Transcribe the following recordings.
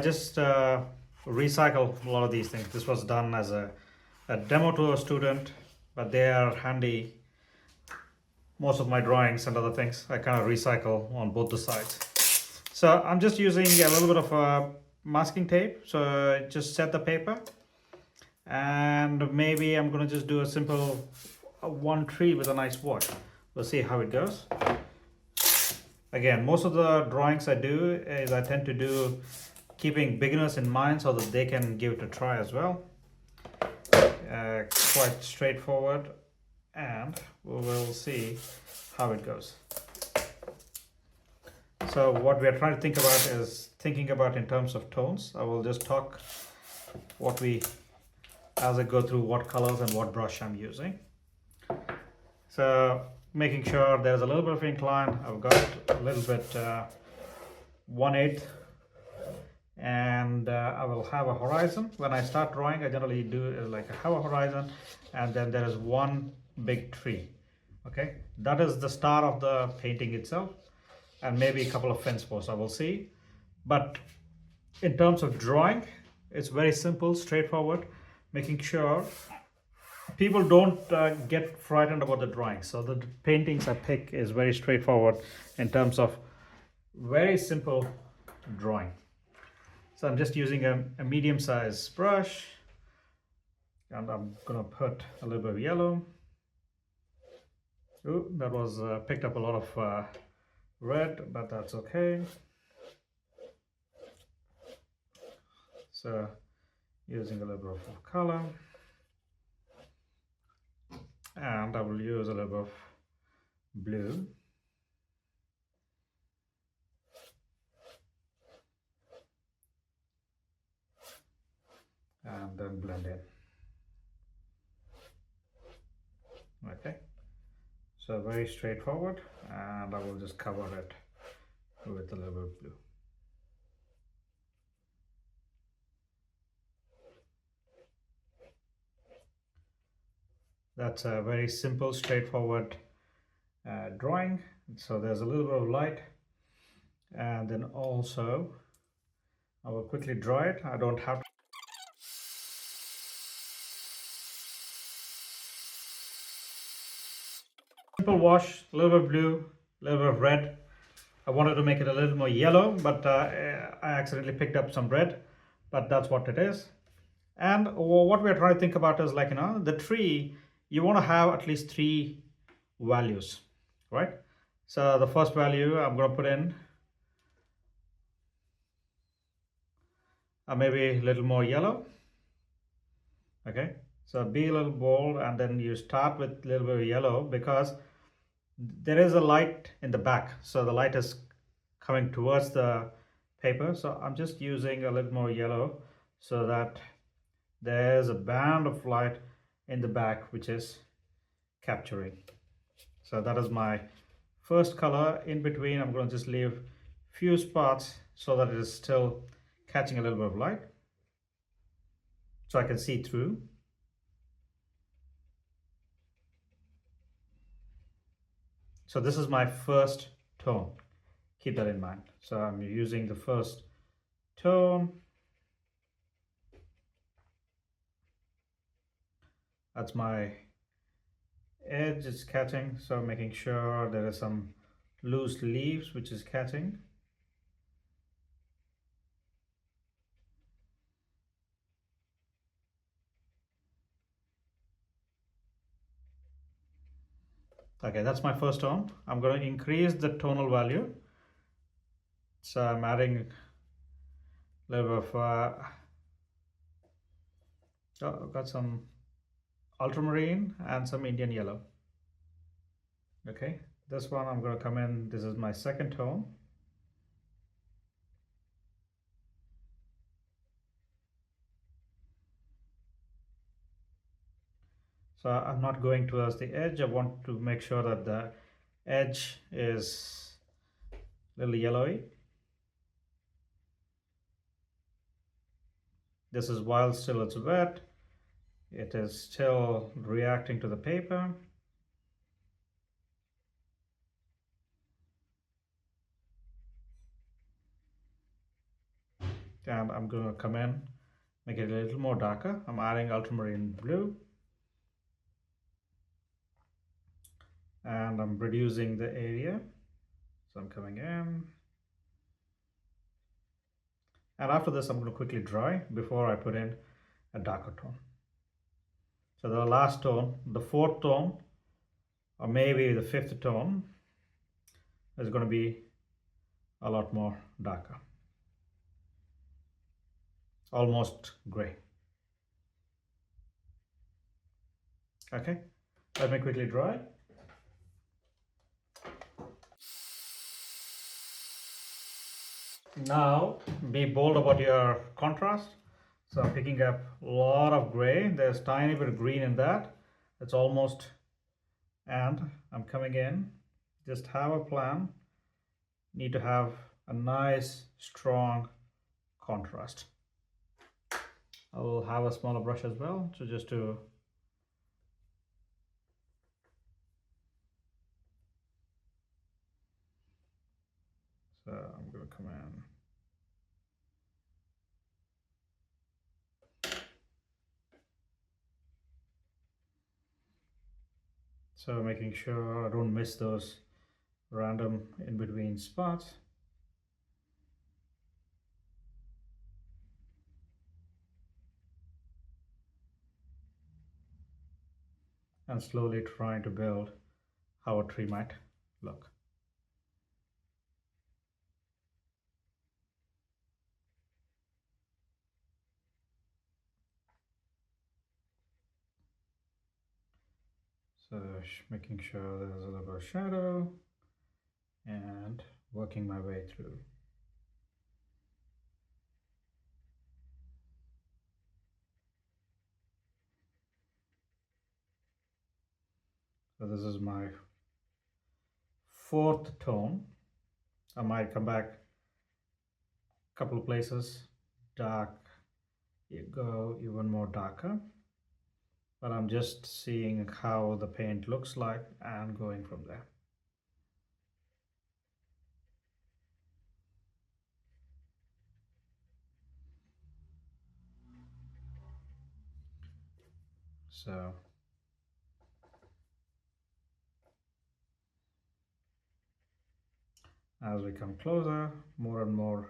just recycle a lot of these things. This was done as a demo to a student, but they are handy. Most of my drawings and other things I kind of recycle on both the sides. So I'm just using a little bit of masking tape. So just set the paper, and maybe I'm going to just do a simple one tree with a nice wash. We'll see how it goes. Again, most of the drawings I do is I tend to do keeping beginners in mind so that they can give it a try as well. Quite straightforward, and we will see how it goes. So what we are trying to think about is thinking about in terms of tones. I will just talk as I go through what colors and what brush I'm using. So making sure there's a little bit of incline. I've got a little bit 1/8, and I will have a horizon. When I start drawing, I generally do like have a horizon, and then there is one big tree. Okay, that is the start of the painting itself, and maybe a couple of fence posts, I will see. But in terms of drawing, it's very simple, straightforward, making sure people don't get frightened about the drawing. So the paintings I pick is very straightforward in terms of very simple drawing. So I'm just using a medium-sized brush, and I'm gonna put a little bit of yellow. Ooh, that was picked up a lot of red, but that's okay. So using a little bit of color, and I will use a little bit of blue. And then blend in. Okay, so very straightforward, and I will just cover it with a little bit of blue. That's a very simple, straightforward drawing. So there's a little bit of light, and then also I will quickly draw it. I don't have to. Simple wash, a little bit of blue, a little bit of red. I wanted to make it a little more yellow, but I accidentally picked up some red, but that's what it is. And what we're trying to think about is, like, the tree, you want to have at least 3 values, right? So the first value I'm going to put in maybe a little more yellow. Okay, so be a little bold, and then you start with a little bit of yellow because there is a light in the back, so the light is coming towards the paper. So I'm just using a little more yellow so that there's a band of light in the back which is capturing. So that is my first color. In between, I'm going to just leave few spots so that it is still catching a little bit of light, so I can see through. So this is my first tone. Keep that in mind. So I'm using the first tone. That's my edge is catching, so making sure there is some loose leaves which is catching. Okay, that's my first tone. I'm going to increase the tonal value. So I'm adding a little bit of I've got some ultramarine and some Indian yellow. Okay, this one I'm going to come in. This is my second tone. So I'm not going towards the edge. I want to make sure that the edge is a little yellowy. This is while still it's wet. It is still reacting to the paper. and I'm going to come in, make it a little more darker. I'm adding ultramarine blue, and I'm reducing the area. So I'm coming in, and after this I'm going to quickly dry before I put in a darker tone. So the last tone, the fourth tone, or maybe the fifth tone, is going to be a lot more darker, almost gray. Okay, let me quickly dry. Now be bold about your contrast. So I'm picking up a lot of gray. There's tiny bit of green in that. It's almost, and I'm coming in. Just have a plan. Need to have a nice strong contrast. I'll have a smaller brush as well, so just to so I'm going to come in. So making sure I don't miss those random in between spots. And slowly trying to build how a tree might look. So making sure there's a little bit of shadow and working my way through. So this is my fourth tone. I might come back a couple of places, dark, you go even more darker. But I'm just seeing how the paint looks like and going from there. So as we come closer, more and more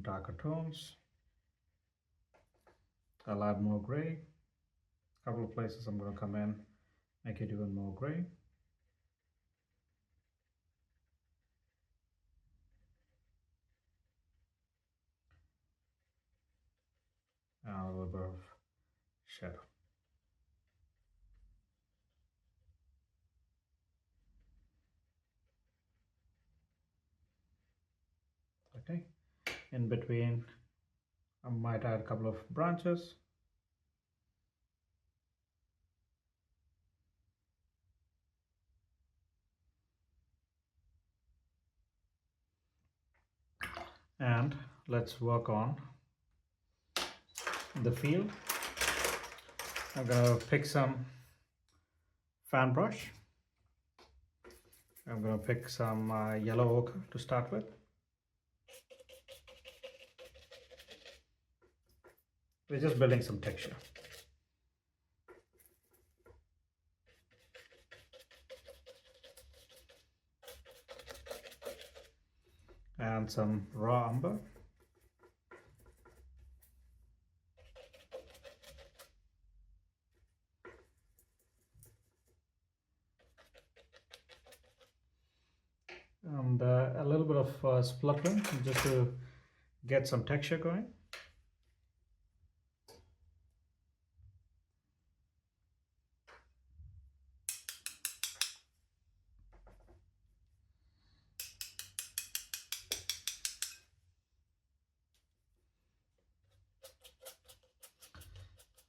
darker tones. I'll add more gray. A couple of places I'm going to come in, make it even more gray. And a little bit of shadow. Okay, in between I might add a couple of branches. And let's work on the field. I'm going to pick some fan brush. I'm going to pick some yellow ochre to start with. We're just building some texture. And some raw umber. And a little bit of spluttering just to get some texture going.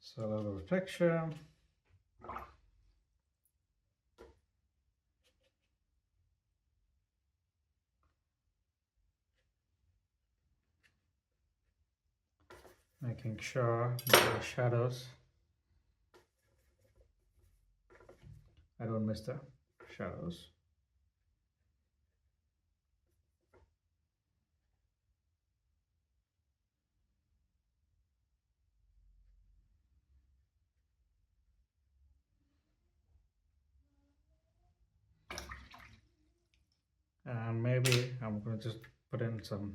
So a little bit of texture. Making sure the shadows, I don't miss the shadows. and maybe I'm going to just put in some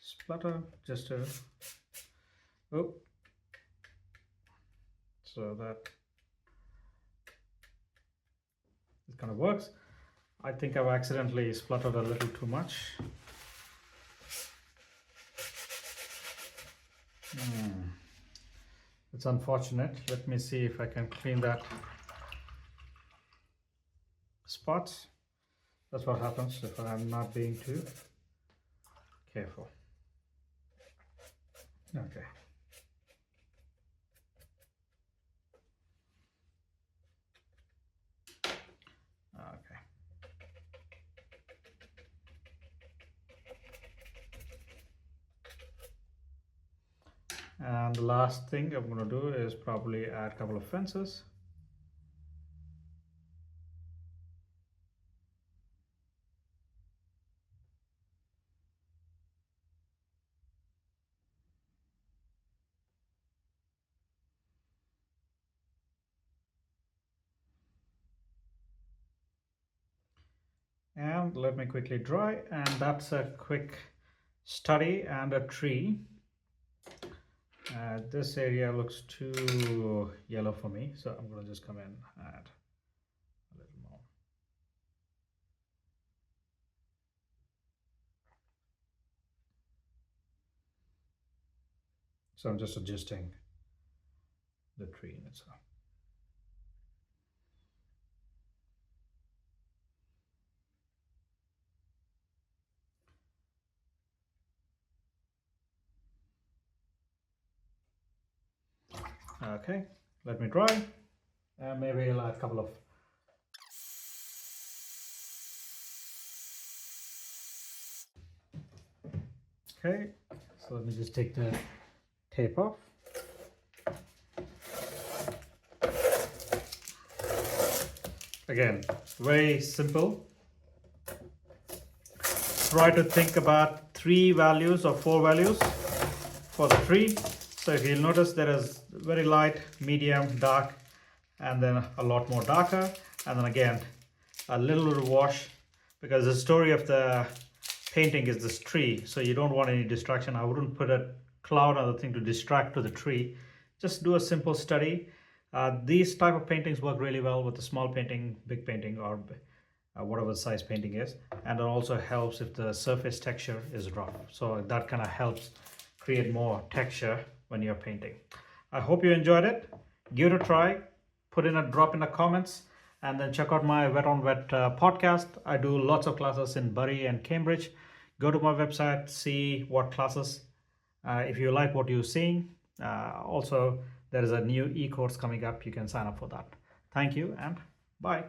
splatter just to, oh, so that it kind of works. I think I've accidentally spluttered a little too much. It's unfortunate. Let me see if I can clean that spots. That's what happens if I'm not being too careful. Okay. Okay. And the last thing I'm going to do is probably add a couple of fences. And let me quickly dry, and that's a quick study and a tree. This area looks too yellow for me, so I'm going to just come in and add a little more. So I'm just adjusting the tree in itself. Okay, let me dry, and maybe I'll add a couple of okay, so let me just take the tape off. Again, very simple. Try to think about 3 values or 4 values for the tree. So if you'll notice, there is very light, medium, dark, and then a lot more darker, and then again a little wash, because the story of the painting is this tree, so you don't want any distraction. I wouldn't put a cloud or the thing to distract to the tree. Just do a simple study. These type of paintings work really well with a small painting, big painting, or whatever size painting is, and it also helps if the surface texture is rough, so that kind of helps create more texture when you're painting. I hope you enjoyed it. Give it a try, put in a drop in the comments, and then check out my Wet on Wet podcast. I do lots of classes in Bury and Cambridge. Go to my website, see what classes, if you like what you're seeing. Also, there is a new e-course coming up. You can sign up for that. Thank you and bye.